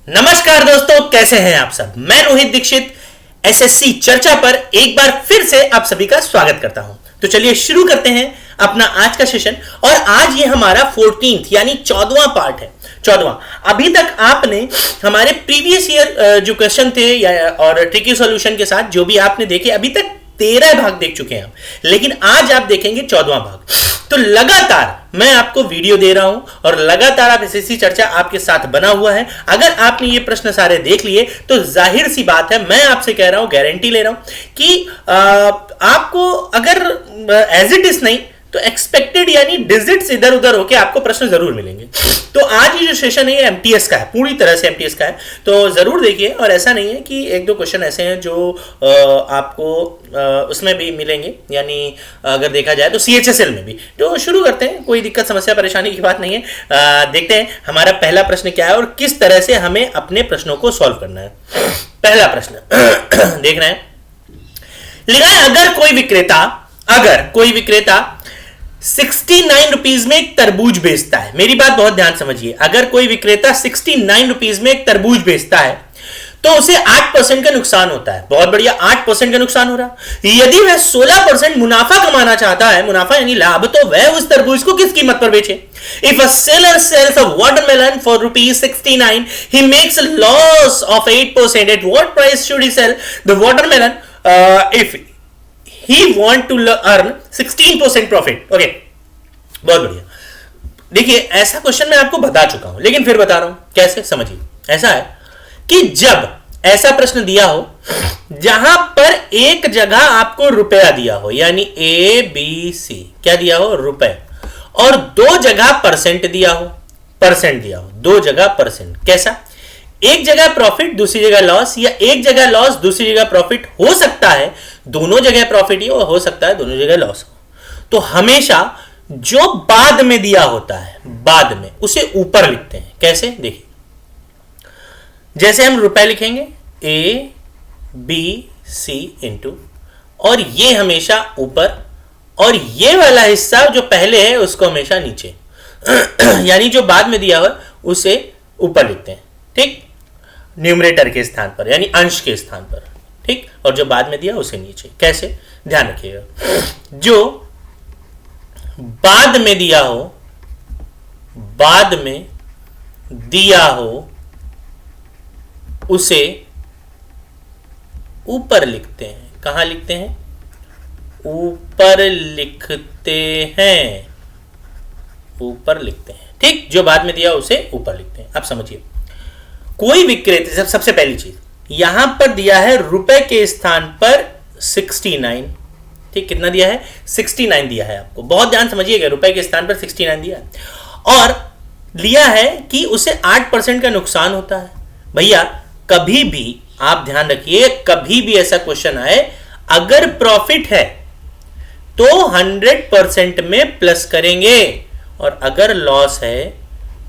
नमस्कार दोस्तों, कैसे हैं आप सब। मैं रोहित दीक्षित एसएससी चर्चा पर एक बार फिर से आप सभी का स्वागत करता हूं। तो चलिए शुरू करते हैं अपना आज का सेशन। और आज ये हमारा 14th यानी 14वां पार्ट है। 14वां। अभी तक आपने हमारे प्रीवियस ईयर जो क्वेश्चन थे और ट्रिकी सॉल्यूशन के साथ जो भी आपने देखे, अभी तक 13 भाग देख चुके हैं हम, लेकिन आज आप देखेंगे 14वां भाग। तो लगातार मैं आपको वीडियो दे रहा हूं और लगातार आप एसएससी चर्चा आपके साथ बना हुआ है। अगर आपने ये प्रश्न सारे देख लिए तो जाहिर सी बात है, मैं आपसे कह रहा हूं, गारंटी ले रहा हूं कि आपको अगर एज इट इज नहीं तो एक्सपेक्टेड यानी डिजिट्स इधर उधर होके आपको प्रश्न जरूर मिलेंगे। तो आज ये जो सेशन है ये एमटीएस का है, पूरी तरह से एमटीएस का है। तो जरूर देखिए। और ऐसा नहीं है कि एक दो क्वेश्चन ऐसे हैं जो आपको उसमें भी मिलेंगे, यानी अगर देखा जाए तो सीएचएसएल में भी। तो शुरू करते हैं, कोई दिक्कत समस्या परेशानी की बात नहीं है। देखते हैं हमारा पहला प्रश्न क्या है और किस तरह से हमें अपने प्रश्नों को सॉल्व करना है। पहला प्रश्न देख रहे हैं, लिखा है अगर कोई विक्रेता 69 रुपीज में एक तरबूज बेचता है। मेरी बात बहुत ध्यान समझिए। अगर कोई विक्रेता 69 रुपीज में एक तरबूज बेचता है तो उसे 8% का नुकसान होता है। बहुत बढ़िया, 8% का नुकसान हो रहा। यदि वह 16% मुनाफा कमाना चाहता है, मुनाफा यानी लाभ, तो वह उस तरबूज को किस कीमत पर बेचे। If a seller sales a watermelon for ₹69, he makes a loss of 8%. At what price should he sell the watermelon if he want to earn 16% profit? Okay, बहुत बढ़िया। देखिए, ऐसा क्वेश्चन मैं आपको बता चुका हूं, लेकिन फिर बता रहा हूं कैसे, समझिए। ऐसा है कि जब ऐसा प्रश्न दिया हो जहां पर एक जगह आपको रुपया दिया हो, यानी ए बी सी, क्या दिया हो, रुपए, और दो जगह परसेंट दिया हो, दो जगह परसेंट। कैसा? एक जगह प्रॉफिट दूसरी जगह लॉस, या एक जगह लॉस दूसरी जगह प्रॉफिट। हो सकता है दोनों जगह प्रॉफिट ही हो सकता है दोनों जगह लॉस हो। तो हमेशा जो बाद में दिया होता है, बाद में, उसे ऊपर लिखते हैं। कैसे? देखिए, जैसे हम रुपए लिखेंगे ए बी सी इंटू, और ये हमेशा ऊपर, और ये वाला हिस्सा जो पहले है उसको हमेशा नीचे। यानी जो बाद में दिया हुआ उसे ऊपर लिखते हैं, ठीक, न्यूमरेटर के स्थान पर, यानी अंश के स्थान पर, ठीक, और जो बाद में दिया उसे नीचे। कैसे? ध्यान रखिएगा, जो बाद में दिया हो, बाद में दिया हो, उसे ऊपर लिखते हैं। कहां लिखते हैं? ऊपर लिखते हैं, ऊपर लिखते हैं, ठीक। जो बाद में दिया उसे ऊपर लिखते हैं। अब समझिए, कोई विक्रेता, सबसे पहली चीज, यहां पर दिया है रुपए के स्थान पर 69, ठीक। कितना दिया है? 69 दिया है आपको। बहुत ध्यान समझिएगा, रुपए के स्थान पर 69 दिया है, और लिया है कि उसे 8% का नुकसान होता है। भैया, कभी भी आप ध्यान रखिए, कभी भी ऐसा क्वेश्चन आए, अगर प्रॉफिट है तो 100% में प्लस करेंगे, और अगर लॉस है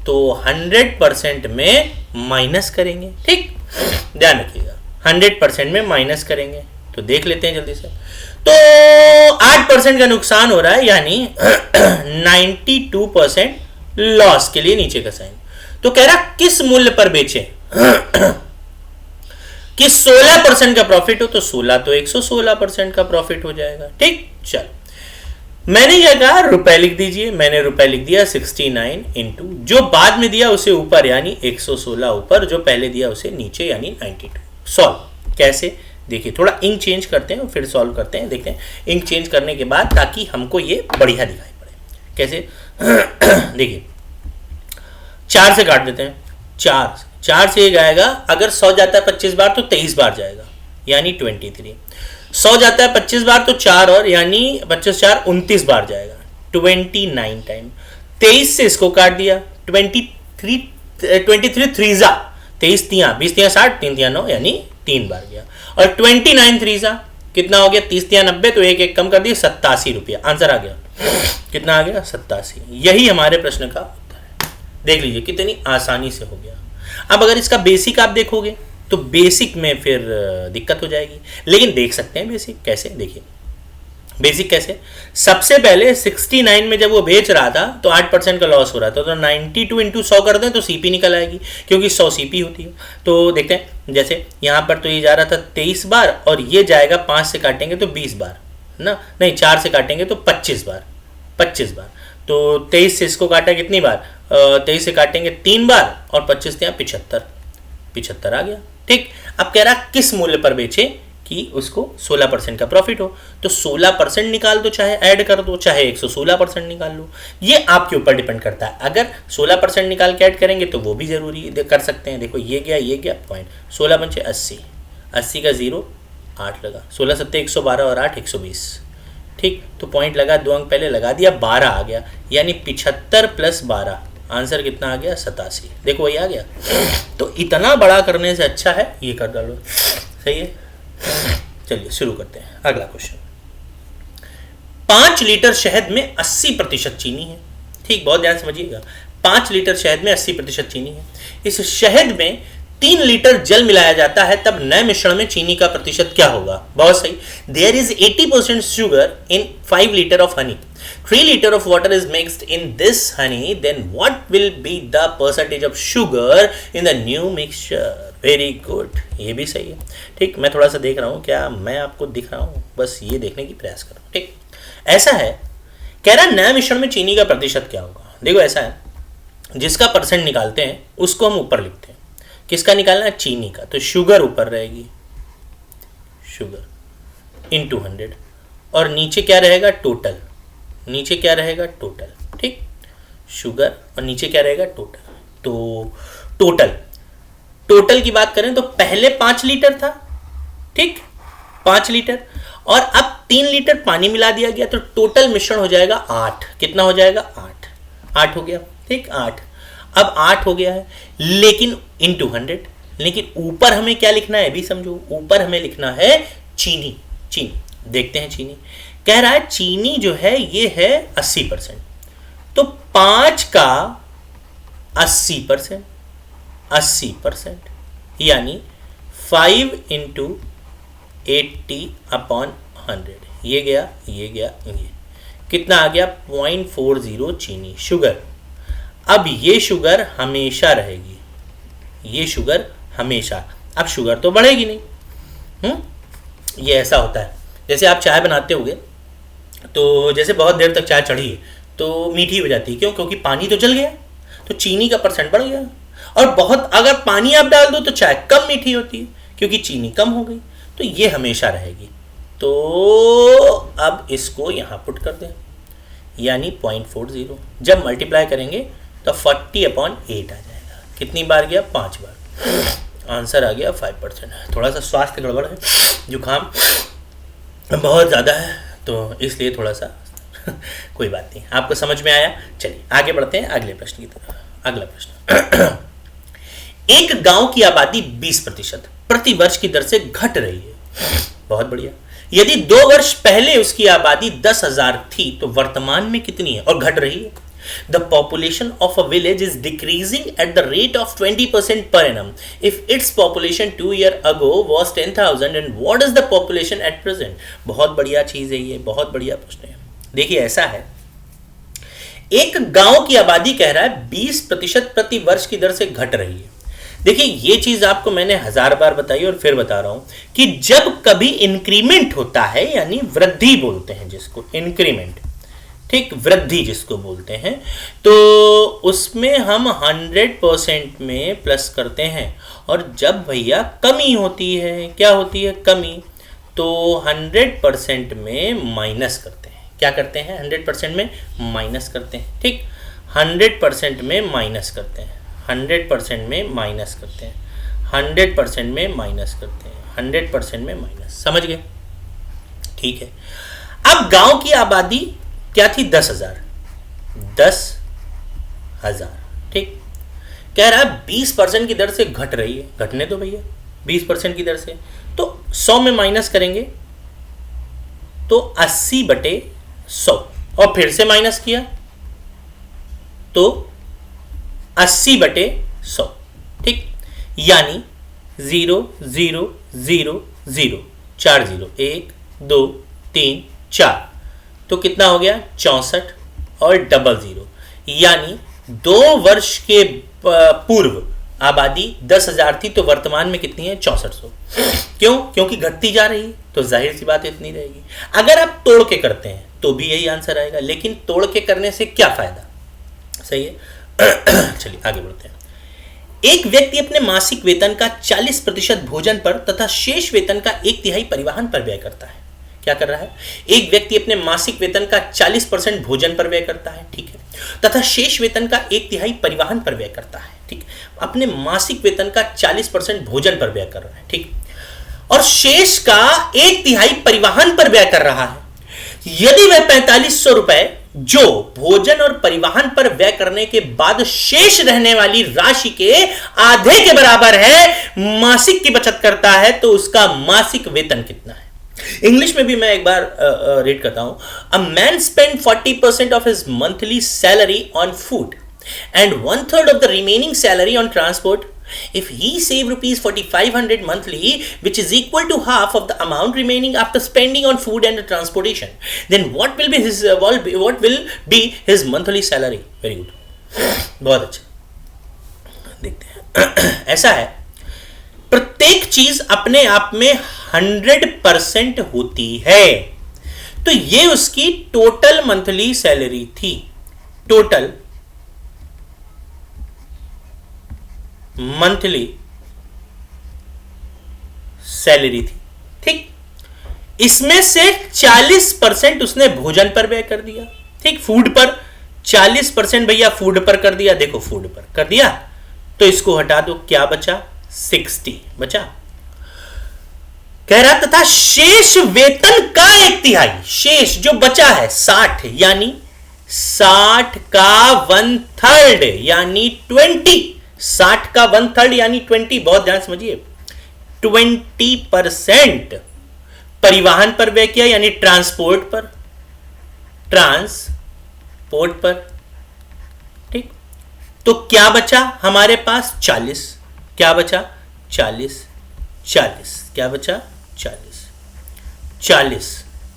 तो 100% में माइनस करेंगे, ठीक। ध्यान रखिएगा, 100% में माइनस करेंगे। तो देख लेते हैं जल्दी से। तो 8% का नुकसान हो रहा है, यानी 92% लॉस के लिए नीचे का साइन। तो कह रहा किस मूल्य पर बेचे कि 16% का प्रॉफिट हो, तो 16 तो 116% का प्रॉफिट हो जाएगा, ठीक। चल, मैंने क्या कहा, रुपए लिख दीजिए। मैंने रुपए लिख दिया 69 इंटू जो बाद में दिया उसे ऊपर, यानी 116 ऊपर, जो पहले दिया उसे नीचे, यानी 92। सॉल्व कैसे? देखिए, थोड़ा इंक चेंज करते हैं और फिर सॉल्व करते हैं। देखते हैं इंक चेंज करने के बाद, ताकि हमको ये बढ़िया दिखाई पड़े। कैसे? देखिए, 4 से काट देते हैं। 4 से एक आएगा, अगर 100 जाता है 25 बार तो 23 बार जाएगा, यानी 23। 100 जाता है 25 बार तो 4 और, यानी 25 4 29 बार जाएगा, 29 टाइम। 23 से इसको काट दिया, 23 थ्रीजा, 23 तिया 20 तिया 60, 3 तिया 9, यानी 3 बार गया। और 29 थ्रीजा कितना हो गया? 30 तिया 90, तो एक कम कर दिया, 87 रुपया। आंसर आ गया, कितना आ गया? 87। यही हमारे प्रश्न का उत्तर है। देख लीजिए कितनी आसानी से हो गया। अब अगर इसका बेसिक आप देखोगे तो बेसिक में फिर दिक्कत हो जाएगी, लेकिन देख सकते हैं बेसिक कैसे। देखिए, बेसिक कैसे, सबसे पहले 69 में जब वो बेच रहा था तो 8% का लॉस हो रहा था, तो 92 इंटू 100 कर दें तो सीपी निकल आएगी, क्योंकि 100 सीपी होती है। तो देखते हैं, जैसे यहाँ पर तो ये जा रहा था 23 बार और ये जाएगा 5 से काटेंगे तो 20 बार ना, नहीं 4 से काटेंगे तो 25 बार, 25 बार। तो 23 से इसको काटा कितनी बार, 23 से काटेंगे 3 बार और 25 से 75 आ गया। ठीक, अब कह रहा किस मूल्य पर बेचे कि उसको 16% का प्रॉफिट हो, तो 16% निकाल दो, चाहे ऐड कर दो, चाहे 116% निकाल लो, ये आपके ऊपर डिपेंड करता है। अगर 16% निकाल के ऐड करेंगे तो वो भी जरूरी कर सकते हैं। देखो ये गया पॉइंट, 16 पंचे 80, 80 का 0 8 लगा, 16 सत्ते 112 और 8 120। ठीक, तो पॉइंट लगा, 2 अंक पहले लगा दिया, 12 आ गया, यानी 75 प्लस 12, आंसर कितना आ गया 87। देखो वही आ गया। तो इतना बड़ा करने से अच्छा है ये कर डालो, सही है। चलिए शुरू करते हैं अगला क्वेश्चन। 5 लीटर शहद में 80% चीनी है। ठीक, बहुत ध्यान समझिएगा, 5 लीटर शहद में 80% चीनी है। इस शहद में 3 लीटर जल मिलाया जाता है, तब नए मिश्रण में चीनी का प्रतिशत क्या होगा। बहुत सही, there is 80% sugar in 5 litre of honey, 3 litre of water is mixed in this honey, then what will be the percentage of sugar in the new mixture? Very good, ये भी सही है। ठीक, मैं थोड़ा सा देख रहा हूँ, क्या मैं आपको दिख रहा हूँ, बस ये देखने की प्रयास करो। ठीक, ऐसा है, कह रहा नया मिश्रण में चीनी का प्रतिशत क्या होगा। देखो ऐसा है, जिसका परसेंट निकालते हैं उसको हम ऊपर लिखते हैं, किसका निकालना है, चीनी का, तो शुगर ऊपर रहेगी, शुगर इंटू 100, और नीचे क्या रहेगा, टोटल, नीचे क्या रहेगा, टोटल। ठीक, शुगर और नीचे क्या रहेगा, टोटल। तो टोटल की बात करें तो पहले 5 लीटर था, ठीक, 5 लीटर, और अब 3 लीटर पानी मिला दिया गया, तो टोटल मिश्रण हो जाएगा 8। कितना हो जाएगा, 8 हो गया। ठीक, 8, अब 8 हो गया है, लेकिन इंटू 100, लेकिन ऊपर हमें क्या लिखना है, भी समझो, ऊपर हमें लिखना है चीनी। देखते हैं चीनी, कह रहा है चीनी जो है ये है 80%, तो 5 का 80%, 80%, यानी 5 इंटू 80/100, ये गया, ये कितना आ गया, 0.40 चीनी शुगर। अब ये शुगर हमेशा रहेगी, ये शुगर हमेशा, अब शुगर तो बढ़ेगी नहीं। ये ऐसा होता है, जैसे आप चाय बनाते होगे, तो जैसे बहुत देर तक चाय चढ़ी है तो मीठी हो जाती है, क्यों, क्योंकि पानी तो जल गया, तो चीनी का परसेंट बढ़ गया। और बहुत अगर पानी आप डाल दो तो चाय कम मीठी होती है, क्योंकि चीनी कम हो गई, तो ये हमेशा रहेगी। तो अब इसको यहाँ पुट कर दें, यानी 0.40, जब मल्टीप्लाई करेंगे तो 40/8 आ जाएगा। कितनी बार गया, 5 बार, आंसर आ गया 5%। थोड़ा सा स्वास्थ्य गड़बड़ है, जुकाम बहुत ज़्यादा है, तो इसलिए थोड़ा सा कोई बात नहीं, आपको समझ में आया। चलिए आगे बढ़ते हैं अगले प्रश्न की तरफ। अगला प्रश्न एक गांव की आबादी 20% प्रति वर्ष की दर से घट रही है। बहुत बढ़िया। यदि 2 वर्ष पहले उसकी आबादी 10,000 थी तो वर्तमान में कितनी है और घट रही है। The population of a village is decreasing at the rate of 20% per annum. If its population 2 years ago was 10,000, and what is the population at present? बहुत बढ़िया चीज है ये, बहुत बढ़िया प्रश्न है। देखिए ऐसा है, एक गांव की आबादी कह रहा है 20% प्रति वर्ष की दर से घट रही है। देखिए ये चीज आपको मैंने 1000 बार बताई और फिर बता रहा हूं कि जब कभी इंक्रीमेंट होता है, यानी वृद्धि बोलते हैं जिसको, इंक्रीमेंट, ठीक, वृद्धि जिसको बोलते हैं, तो उसमें हम 100% में प्लस करते हैं, और जब भैया कमी होती है, क्या होती है, कमी, तो 100% में माइनस करते हैं। क्या करते हैं, 100% में माइनस करते हैं। ठीक, 100% में माइनस करते हैं, 100% में माइनस करते हैं, 100% में माइनस करते हैं, 100% में माइनस, समझ गए। ठीक है, अब गांव की आबादी क्या थी, 10,000, 10,000, ठीक, कह रहा है 20% की दर से घट रही है, घटने दो भैया 20% की दर से, तो 100 में माइनस करेंगे तो 80/100, और फिर से माइनस किया तो 80/100, ठीक, यानी 0 0 0 0 4 0, 1 2 3 4, तो कितना हो गया 64 और डबल जीरो, यानी 2 वर्ष के पूर्व आबादी 10,000 थी तो वर्तमान में कितनी है 6400। क्यों? क्योंकि घटती जा रही, तो जाहिर सी बात इतनी रहेगी। अगर आप तोड़ के करते हैं तो भी यही आंसर आएगा, लेकिन तोड़ के करने से क्या फायदा, सही है। चलिए आगे बढ़ते हैं। एक व्यक्ति अपने मासिक वेतन का 40% भोजन पर तथा शेष वेतन का 1/3 परिवहन पर व्यय करता है। क्या कर रहा है? एक व्यक्ति अपने मासिक वेतन का 40% भोजन पर व्यय करता है, ठीक है, तथा शेष वेतन का 1/3 परिवहन पर व्यय करता है, ठीक। अपने मासिक वेतन का 40% भोजन पर व्यय कर रहा है, ठीक, और शेष का 1/3 परिवहन पर व्यय कर रहा है। यदि वह 4500 रुपए जो भोजन और परिवहन पर व्यय करने के बाद शेष रहने वाली राशि के आधे के बराबर है मासिक की बचत करता है, तो उसका मासिक वेतन कितना है? इंग्लिश में भी मैं एक बार रीड करता हूं। A man spend 40% of his monthly salary on food and 1/3 of the remaining salary on transport. If he save rupees 4,500 monthly, which is equal to half of the amount remaining after spending on food and transportation, then what will be his monthly salary? Very good. बहुत अच्छा, देखते हैं। ऐसा है, प्रत्येक चीज अपने आप में 100% होती है, तो ये उसकी टोटल मंथली सैलरी थी, टोटल मंथली सैलरी थी, ठीक। इसमें से 40% उसने भोजन पर व्यय कर दिया, ठीक, फूड पर 40% भैया फूड पर कर दिया, देखो फूड पर कर दिया, तो इसको हटा दो, क्या बचा 60 बचा। कह रहा तथा शेष वेतन का 1/3, शेष जो बचा है 60, यानी 60 का 1/3 यानी 20, 60 का 1/3 यानी 20, बहुत ध्यान समझिए, 20% परिवहन पर व्यय किया, यानी ट्रांसपोर्ट पर, ठीक। तो क्या बचा हमारे पास 40, क्या बचा 40, क्या बचा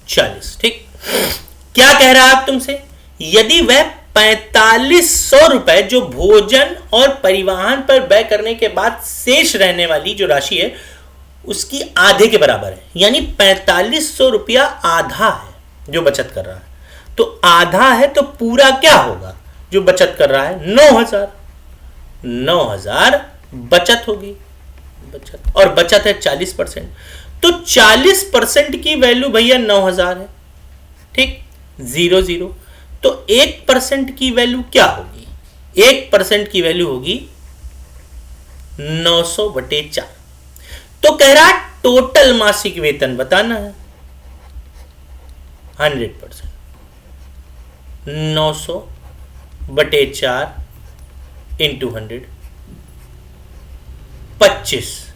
40, ठीक। क्या कह रहा है आप तुमसे? यदि वह 4500 रुपए जो भोजन और परिवहन पर व्यय करने के बाद शेष रहने वाली जो राशि है उसकी आधे के बराबर है, यानी 4500 रुपया आधा है जो बचत कर रहा है, तो आधा है तो पूरा क्या होगा जो बचत कर रहा है? 9000 बचत होगी, बचत, और बचत है 40%, तो 40% की वैल्यू भैया 9000 है, ठीक, 00, तो 1% की वैल्यू क्या होगी? 1% की वैल्यू होगी 900/4। तो कह रहा टोटल मासिक वेतन बताना है 100%, 900/4 इंटू 100, 25,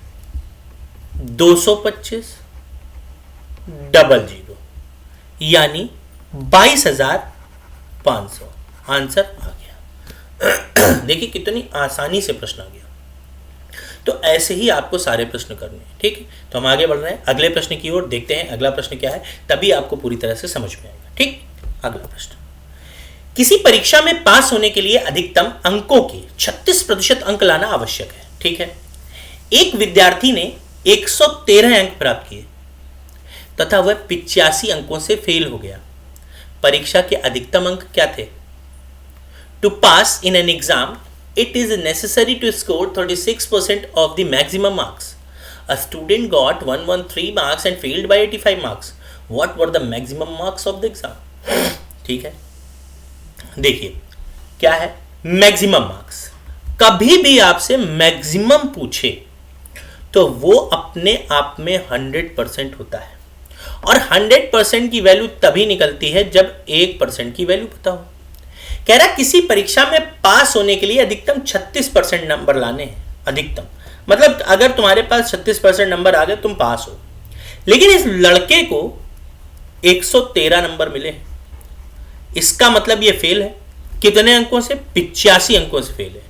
225, 00, यानी 22,500 आंसर आ गया। देखिए कितनी आसानी से प्रश्न आ गया। तो ऐसे ही आपको सारे प्रश्न करने हैं, ठीक है। तो हम आगे बढ़ रहे हैं अगले प्रश्न की ओर, देखते हैं अगला प्रश्न क्या है, तभी आपको पूरी तरह से समझ में आएगा, ठीक। अगला प्रश्न, किसी परीक्षा में पास होने के लिए अधिकतम अंकों के 36% अंक लाना आवश्यक है, ठीक है। एक विद्यार्थी ने 113 अंक प्राप्त किए तथा वह 85 अंकों से फेल हो गया। परीक्षा के अधिकतम अंक क्या थे? To pass in an exam it is necessary to score 36% of the maximum marks. A student got 113 marks and failed by 85 marks. What were the maximum marks of the exam? ठीक है, देखिए क्या है मैक्सिमम मार्क्स। कभी भी आपसे maximum पूछे तो वो अपने आप में 100% होता है, और 100% की वैल्यू तभी निकलती है जब 1% की वैल्यू पता हो। कह रहा किसी परीक्षा में पास होने के लिए अधिकतम 36% नंबर लाने हैं। अधिकतम मतलब अगर तुम्हारे पास 36% नंबर आ गए तुम पास हो, लेकिन इस लड़के को 113 नंबर मिले, इसका मतलब ये फेल है। कितने अंकों से? 85 अंकों से फेल है।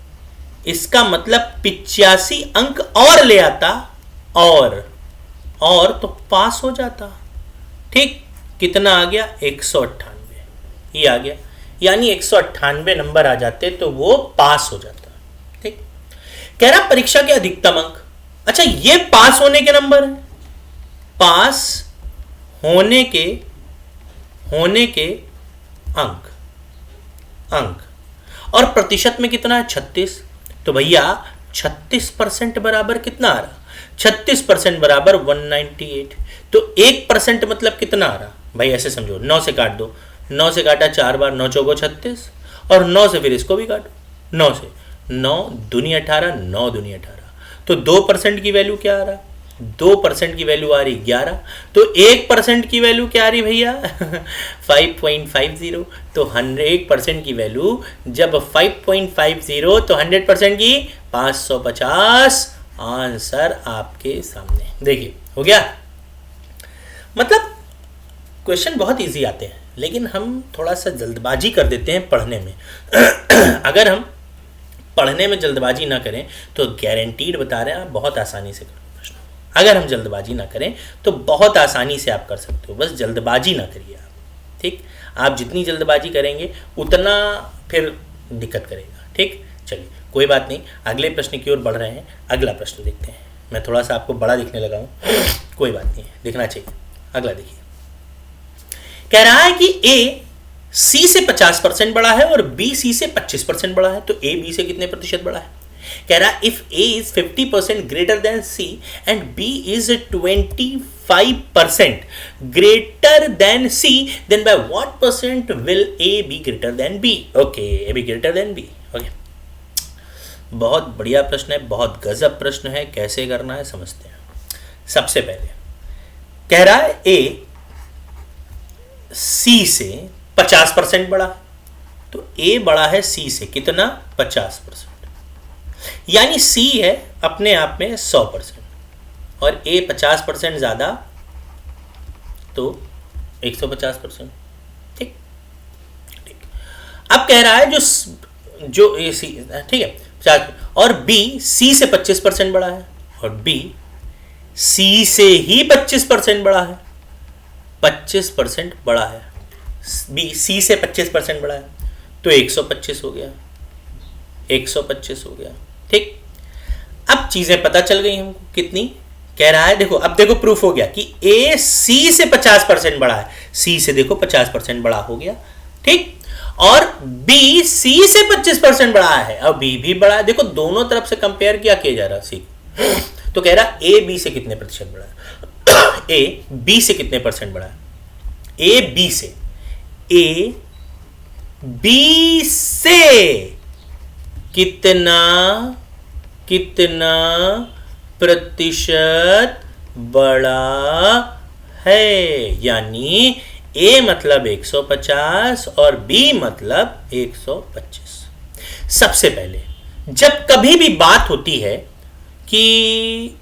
इसका मतलब 85 अंक और ले आता और तो पास हो जाता, ठीक। कितना आ गया? 198। ये आ गया, यानी 198 नंबर आ जाते तो वो पास हो जाता। ठीक, कह रहा परीक्षा के अधिकतम अंक। अच्छा, ये पास होने के नंबर है, पास होने के अंक और प्रतिशत में कितना है 36। तो भैया 36% बराबर कितना आ रहा, 36% बराबर 198। तो 1% मतलब कितना आ रहा भाई, ऐसे समझो, 9 से काट दो, 9 से काटा 4 बार, 9 चौको 36, और 9 से फिर इसको भी काटो, 9 से, 9 दूनी 18, 9 दूनी 18। तो 2% की वैल्यू क्या आ रहा, 2% की वैल्यू आ रही 11। तो 1% की वैल्यू क्या आ रही भैया 5.50। तो 100% की वैल्यू जब 5.50 तो 100% की 550। आंसर आपके सामने, देखिए हो गया। मतलब क्वेश्चन बहुत इजी आते हैं, लेकिन हम थोड़ा सा जल्दबाजी कर देते हैं पढ़ने में अगर हम पढ़ने में जल्दबाजी ना करें तो गारंटीड बता रहे हैं आप बहुत आसानी से करोगे प्रश्न। अगर हम जल्दबाजी ना करें तो बहुत आसानी से आप कर सकते हो, बस जल्दबाजी ना करिए आप। ठीक, आप जितनी जल्दबाजी करेंगे उतना फिर दिक्कत करेगा। ठीक, चलिए कोई बात नहीं, अगले प्रश्न की ओर बढ़ रहे हैं। अगला प्रश्न देखते हैं। मैं थोड़ा सा आपको बड़ा दिखने लगा हूँ, कोई बात नहीं है, दिखना चाहिए। अगला देखिए, कह रहा है कि ए सी से 50% बड़ा है और बी सी से 25% बड़ा है। तो ए बी से कितने प्रतिशत बड़ा है? कह रहा है if A is 50% greater than C and B is 25% greater than C, then by what percent will A be greater than B? Okay, A be greater than B. Okay, बहुत बढ़िया प्रश्न है, बहुत गजब प्रश्न है। कैसे करना है समझते हैं। सबसे पहले कह रहा है ए सी से 50% बड़ा है, तो ए बड़ा है सी से कितना? 50%। यानी सी है अपने आप में 100% और ए 50% ज्यादा, तो 150%। ठीक, अब कह रहा है जो ए सी, ठीक है, 50, और बी सी से 25% बड़ा है और बी सी से ही 25% बड़ा है, 25% बड़ा है, बी सी से 25% बड़ा है, तो 125 हो गया, 125 हो गया। ठीक, अब चीजें पता चल गई हमको कितनी। कह रहा है देखो, अब देखो प्रूफ हो गया कि ए सी से 50% बड़ा है, सी से देखो 50% बड़ा हो गया। ठीक, और बी सी से 25% बड़ा है और बी भी बड़ा है। देखो दोनों तरफ से कंपेयर किया जा रहा सी। तो कह रहा ए बी से कितने प्रतिशत बड़ा है? ए बी से कितने परसेंट बड़ा है? ए बी से, ए बी से कितना प्रतिशत बड़ा है? यानी ए मतलब 150 और बी मतलब 125। सबसे पहले जब कभी भी बात होती है कि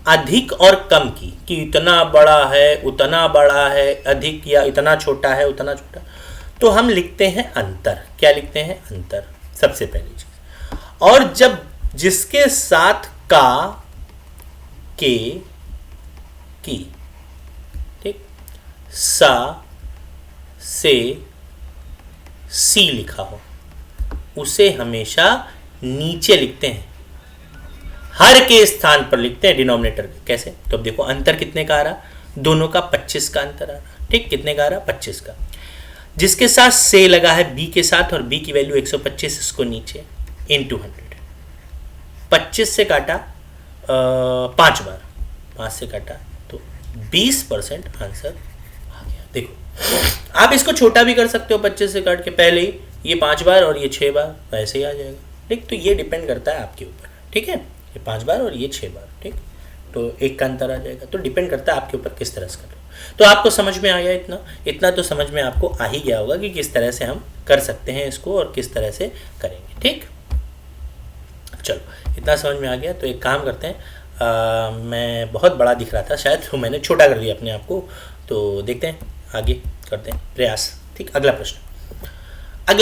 अधिक और कम की, कि इतना बड़ा है उतना बड़ा है, अधिक या इतना छोटा है उतना छोटा, तो हम लिखते हैं अंतर। क्या लिखते हैं? अंतर, सबसे पहली चीज। और जब जिसके साथ का, के, की, ठीक, सा, से, सी लिखा हो, उसे हमेशा नीचे लिखते हैं, हर के स्थान पर लिखते हैं डिनोमिनेटर के। कैसे? तो अब देखो अंतर कितने का आ रहा, दोनों का 25 का अंतर आ रहा। ठीक, कितने का आ रहा? 25 का। जिसके साथ से लगा है बी के साथ और बी की वैल्यू 125, इसको नीचे इनटू 100, 25 से काटा 5 बार, 5 से काटा तो 20% आंसर आ गया। देखो आप इसको छोटा भी कर सकते हो, 25 से काट के पहले ही ये 5 बार और ये 6 बार, वैसे ही आ जाएगा। ठीक, तो ये डिपेंड करता है आपके ऊपर। ठीक है, ये 5 बार और ये 6 बार। ठीक, तो एक का अंतर आ जाएगा। तो डिपेंड करता है आपके ऊपर किस तरह से कर रहे हो। तो आपको समझ में आ गया इतना तो समझ में आपको आ ही गया होगा कि किस तरह से हम कर सकते हैं इसको और किस तरह से करेंगे। ठीक, चलो इतना समझ में आ गया। तो एक काम करते हैं, मैं बहुत बड़ा दिख रहा था शायद, तो मैंने छोटा कर दिया अपने आप को। तो देखते हैं, आगे करते हैं प्रयास। ठीक, अगला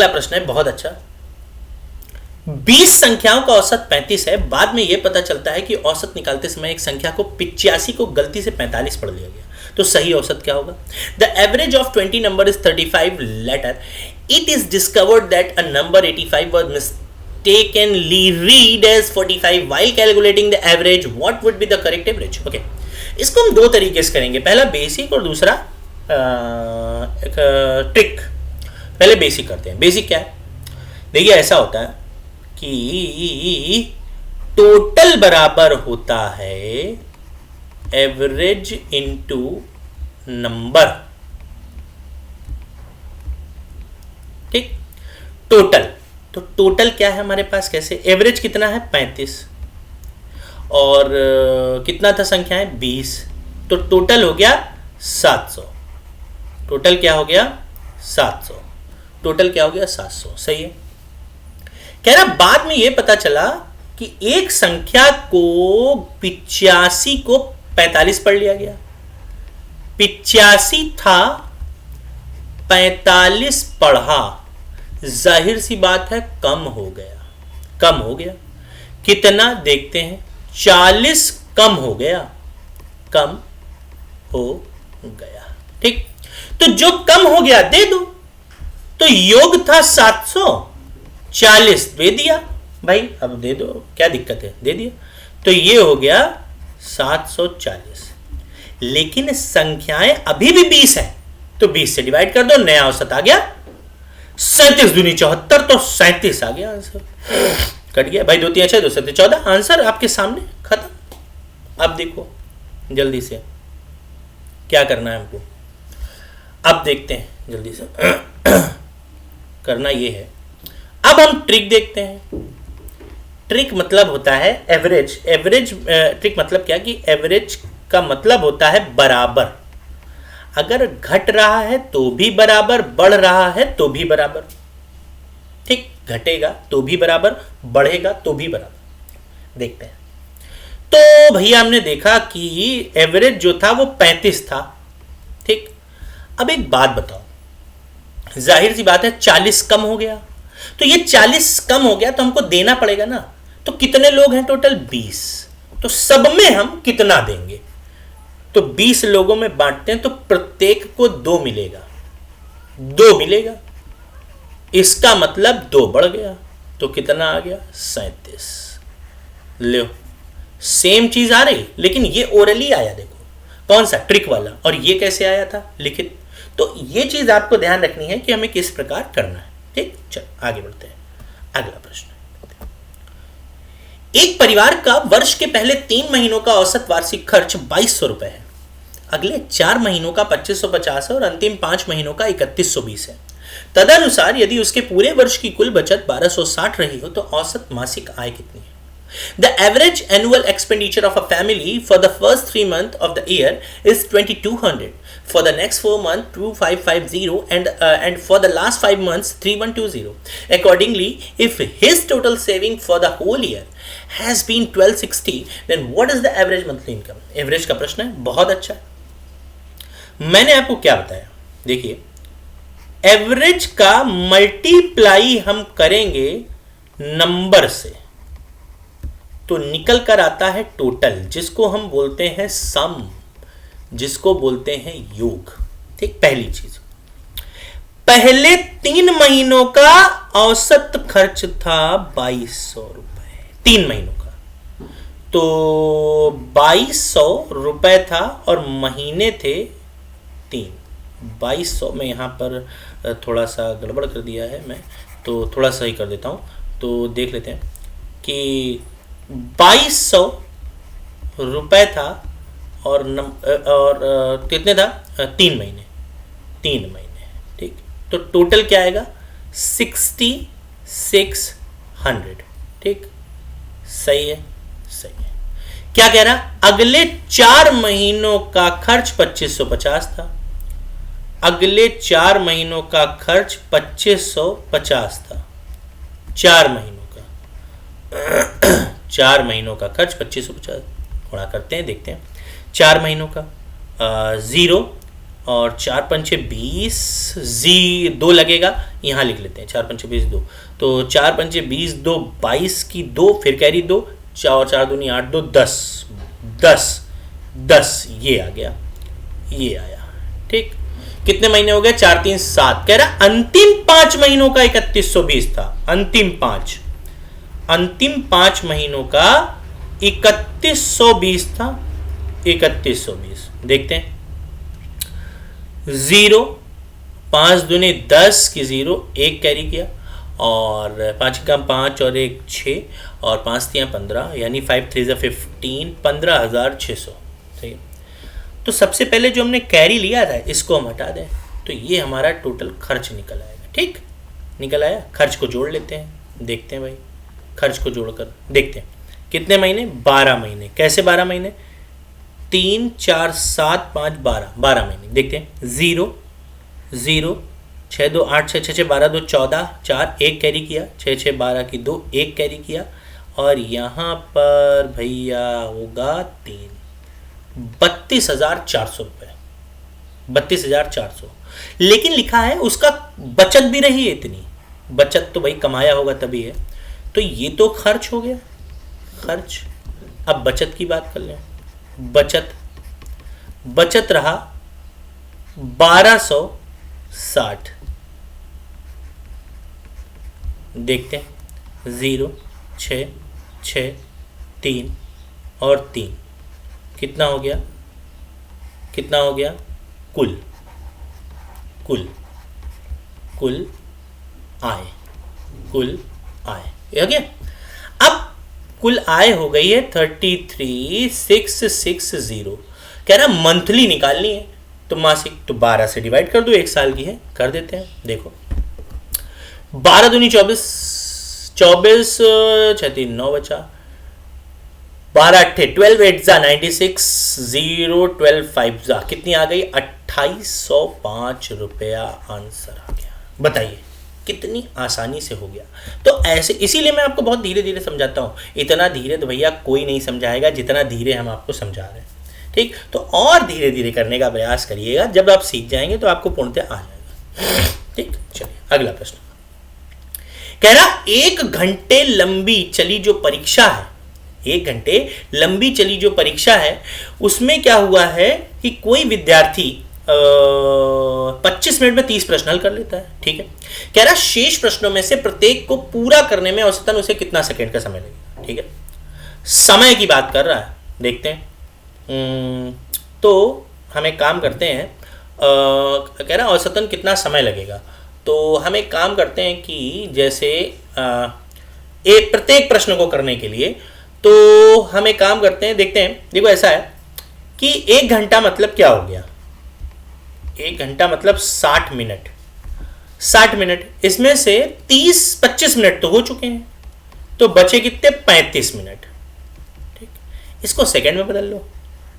प्रश्न है बहुत अच्छा। 20 संख्याओं का औसत 35 है। बाद में यह पता चलता है कि औसत निकालते समय एक संख्या को 85 को गलती से 45 पढ़ लिया गया। तो सही औसत क्या होगा? The average of 20 number is 35 later. It is discovered that a number 85 was mistakenly read as 45 while calculating the average. What would be the correct average? Okay. इसको हम दो तरीके से करेंगे, पहला बेसिक और दूसरा ट्रिक. पहले बेसिक करते हैं. बेसिक क्या है? देखिए ऐसा होता है कि टोटल बराबर होता है एवरेज इनटू नंबर. ठीक, टोटल. तो टोटल क्या है हमारे पास? कैसे? एवरेज कितना है? 35 और कितना था संख्याएं? 20. तो टोटल हो गया 700. टोटल क्या हो गया? 700. टोटल क्या हो गया? 700. सही है. कह रहा बाद में यह पता चला कि एक संख्या को 85 को 45 पढ़ लिया गया. 85 था, 45 पढ़ा, जाहिर सी बात है कम हो गया. कम हो गया कितना? देखते हैं. 40 कम हो गया. कम हो गया. ठीक, तो जो कम हो गया दे दो. तो योग था 700, 40 दे दिया भाई, अब दे दो, क्या दिक्कत है? दे दिया. तो ये हो गया 740. लेकिन संख्याएं अभी भी 20 है, तो 20 से डिवाइड कर दो, नया औसत आ गया 37 दूनी 74. तो 37 आ गया आंसर. कट गया भाई. 2 3 6 2 7 14. आंसर आपके सामने, खत्म. अब देखो जल्दी से क्या करना है हमको. अब देखते हैं जल्दी से. करना ये है, अब हम ट्रिक देखते हैं. ट्रिक मतलब होता है एवरेज. एवरेज ट्रिक मतलब क्या कि एवरेज का मतलब होता है बराबर. अगर घट रहा है तो भी बराबर, बढ़ रहा है तो भी बराबर. ठीक, घटेगा तो भी बराबर, बढ़ेगा तो भी बराबर. देखते हैं. तो भैया हमने देखा कि एवरेज जो था वो 35 था. ठीक, अब एक बात बताओ, जाहिर सी बात है 40 कम हो गया. तो ये 40 कम हो गया तो हमको देना पड़ेगा ना. तो कितने लोग हैं टोटल? 20. तो सब में हम कितना देंगे? तो 20 लोगों में बांटते हैं तो प्रत्येक को 2 मिलेगा. 2 मिलेगा. इसका मतलब 2 बढ़ गया. तो कितना आ गया? 37. लो, सेम चीज आ रही, लेकिन ये ओरली आया. देखो कौन सा? ट्रिक वाला. और ये कैसे आया था? लिखित. तो ये चीज आपको ध्यान रखनी है कि हमें किस प्रकार करना है. ठीक, चल आगे बढ़ते हैं. अगला प्रश्न. एक परिवार का वर्ष के पहले 3 महीनों का औसत वार्षिक खर्च 2200 रुपए है. अगले 4 महीनों का 2550 है और अंतिम 5 महीनों का 3120 है. तदनुसार यदि उसके पूरे वर्ष की कुल बचत 1260 रही हो तो औसत मासिक आय कितनी है? The average annual expenditure of a family for the first 3 months of the year is 2200. For the next 4 months 2550 and for the last 5 months 3120. Accordingly, if his total saving for the whole year has been 1260, then what is the average monthly income? Average का प्रश्न है, बहुत अच्छा. मैंने आपको क्या बताया? देखिए, एवरेज का मल्टीप्लाई हम करेंगे नंबर से तो निकल कर आता है टोटल, जिसको हम बोलते हैं सम, जिसको बोलते हैं योग. ठीक, पहली चीज. पहले 3 महीनों का औसत खर्च था 2200 रुपए. 3 महीनों का तो 2200 रुपए था और महीने थे 3. 2200 में यहाँ पर थोड़ा सा गड़बड़ कर दिया है मैं, तो थोड़ा सही कर देता हूँ. तो देख लेते हैं कि 2200 रुपए था और कितने था? 3 महीने. 3 महीने. ठीक, तो टोटल क्या आएगा? 6600. ठीक, सही है. सही है. क्या कह रहा? अगले 4 महीनों का खर्च 2550 था. अगले 4 महीनों का खर्च 2550 था. 4 महीनों का 4 महीनों का खर्च 2550. गुणा करते हैं, देखते हैं. 4 महीनों का 0 और 4 पंचे 20, 2 लगेगा, यहाँ लिख लेते हैं. 4 पंचे 20 2, तो 4 पंचे 20 2, 22 की 2, फिर कैरी 2, 4 4 दूनी 8 2 10 10 10 ये आ गया. ये आया। ठीक, कितने महीने हो गए? 4 3 7। कह रहा अंतिम 5 महीनों का 3120 था। अंतिम 5 महीनों का 3120 था। 3120 देखते हैं। 0, 5 दूनी 10 की 0, 1 कैरी किया, और 5 का 5 और 1 6, और 5 3 15, यानी 5 3 15, 15,600। ठीक है, तो सबसे पहले जो हमने कैरी लिया था इसको हम हटा दें, तो ये हमारा टोटल खर्च निकल आएगा। ठीक, निकल आया। खर्च को जोड़ लेते हैं, देखते हैं भाई, खर्च को जोड़कर देखते हैं कितने महीने? 12 महीने। कैसे 12 महीने? 3 4 7 5 12 महीने। देखते हैं। 0 0, 6 2 8 6 6 6 12 2 14, 4 1 कैरी किया, 6 6 12 की 2, 1 कैरी किया, और यहाँ पर भैया होगा 3, 32,400 रुपये। 32,400। लेकिन लिखा है उसका बचत भी रही है इतनी। बचत तो भाई कमाया होगा तभी है, तो ये तो खर्च हो गया, खर्च। अब बचत की बात कर लें। बचत रहा 1260। देखते हैं। 0 6 6 3 और 3 कितना हो गया? कितना हो गया? कुल आय हो गया। अब कुल आय हो गई है 33,660। कह रहा मंथली निकालनी है, तो मासिक तो 12 से डिवाइड कर दो, 1 साल की है, कर देते हैं। देखो 12 दूनी 24, 24 6 3 9 बचा, 12 8 12 8 जा 96, 0 12 5 जा कितनी आ गई? 2805 रुपया आंसर आ गया। बताइए कितनी आसानी से हो गया। तो ऐसे, इसीलिए मैं आपको बहुत धीरे धीरे समझाता हूँ। इतना धीरे तो भैया कोई नहीं समझाएगा जितना धीरे हम आपको समझा रहे हैं। ठीक, तो और धीरे धीरे करने का प्रयास करिएगा। जब आप सीख जाएंगे तो आपको पूर्णतः आ जाएगा। ठीक, चलिए अगला प्रश्न। कह रहा 1 घंटे लंबी चली जो परीक्षा है, 1 घंटे लंबी चली जो परीक्षा है, उसमें क्या हुआ है कि कोई विद्यार्थी 25 मिनट में 30 प्रश्न हल कर लेता है। ठीक है, कह रहा शेष प्रश्नों में से प्रत्येक को पूरा करने में औसतन उसे कितना सेकंड का समय लगेगा। ठीक है, समय की बात कर रहा है। देखते हैं। तो हम एक काम करते हैं, कह रहा औसतन कितना समय लगेगा, तो हम एक काम करते हैं कि जैसे एक प्रत्येक प्रश्न को करने के लिए, तो हम एक काम करते हैं, देखते हैं। देखो ऐसा है कि 1 घंटा मतलब क्या हो गया? 1 घंटा मतलब 60 मिनट। 60 मिनट, इसमें से 25 मिनट तो हो चुके हैं, तो बचे कितने? 35 मिनट। ठीक, इसको सेकंड में बदल लो,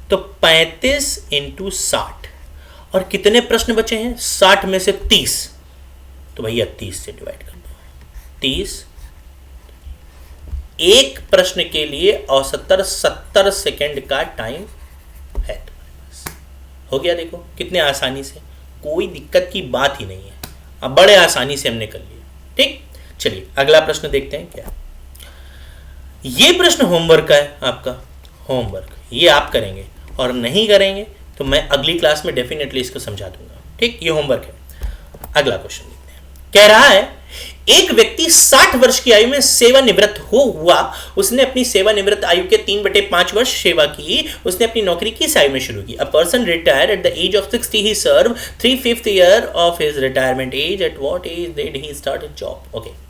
तो 35 × 60, और कितने प्रश्न बचे हैं? 60 में से 30, तो भैया 30 से डिवाइड कर दो। 30, एक प्रश्न के लिए औसतन 70 सेकंड का टाइम है तुम्हारे पास। हो गया। देखो कितने आसानी से, कोई दिक्कत की बात ही नहीं है। अब बड़े आसानी से हमने कर लिया। ठीक, चलिए अगला प्रश्न देखते हैं क्या। ये प्रश्न होमवर्क का है आपका। होमवर्क ये आप करेंगे, और नहीं करेंगे तो मैं अगली क्लास में डेफिनेटली इसको समझा दूंगा। ठीक, ये होमवर्क है। अगला क्वेश्चन देखते हैं। कह रहा है एक व्यक्ति 60 वर्ष की आयु में सेवानिवृत्त हुआ। उसने अपनी सेवानिवृत्त आयु के 3/5 वर्ष सेवा की। उसने अपनी नौकरी किस आयु में शुरू की? A person retire at the age of 60, he serve 3/5 year of his retirement age. At what age did he start his job? Okay,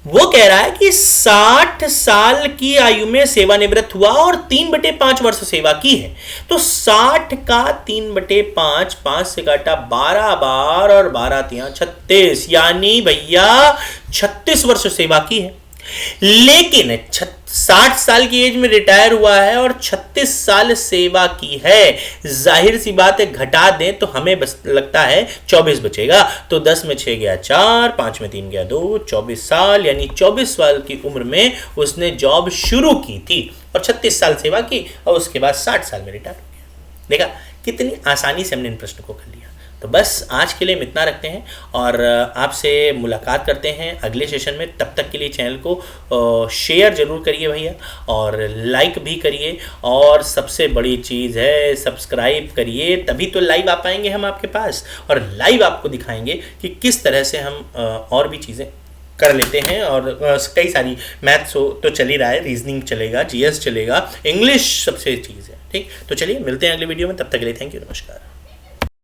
वो कह रहा है कि 60 साल की आयु में सेवानिवृत्त हुआ और 3/5 वर्ष सेवा की है। तो 60 का 3/5, 5 से काटा 12 बार, और 12 3 36, यानी भैया 36 वर्ष सेवा की है। लेकिन 60 साल की एज में रिटायर हुआ है और 36 साल सेवा की है। जाहिर सी बात है, घटा दें तो हमें बस लगता है 24 बचेगा। तो 10 में 6 गया 4, 5 में 3 गया 2, 24 साल, यानी 24 साल की उम्र में उसने जॉब शुरू की थी और 36 साल सेवा की, और उसके बाद 60 साल में रिटायर हो गया। देखा कितनी आसानी से हमने इन प्रश्न को कर लिया। तो बस आज के लिए हम इतना रखते हैं और आपसे मुलाकात करते हैं अगले सेशन में। तब तक के लिए चैनल को शेयर जरूर करिए भैया, और लाइक भी करिए, और सबसे बड़ी चीज़ है सब्सक्राइब करिए, तभी तो लाइव आ पाएंगे हम आपके पास, और लाइव आपको दिखाएंगे कि किस तरह से हम और भी चीज़ें कर लेते हैं। और कई सारी मैथ्स तो चल ही रहा है, रीजनिंग चलेगा, जीएस चलेगा, इंग्लिश सबसे चीज़ है। ठीक, तो चलिए मिलते हैं अगले वीडियो में, तब तक के लिए थैंक यू, नमस्कार।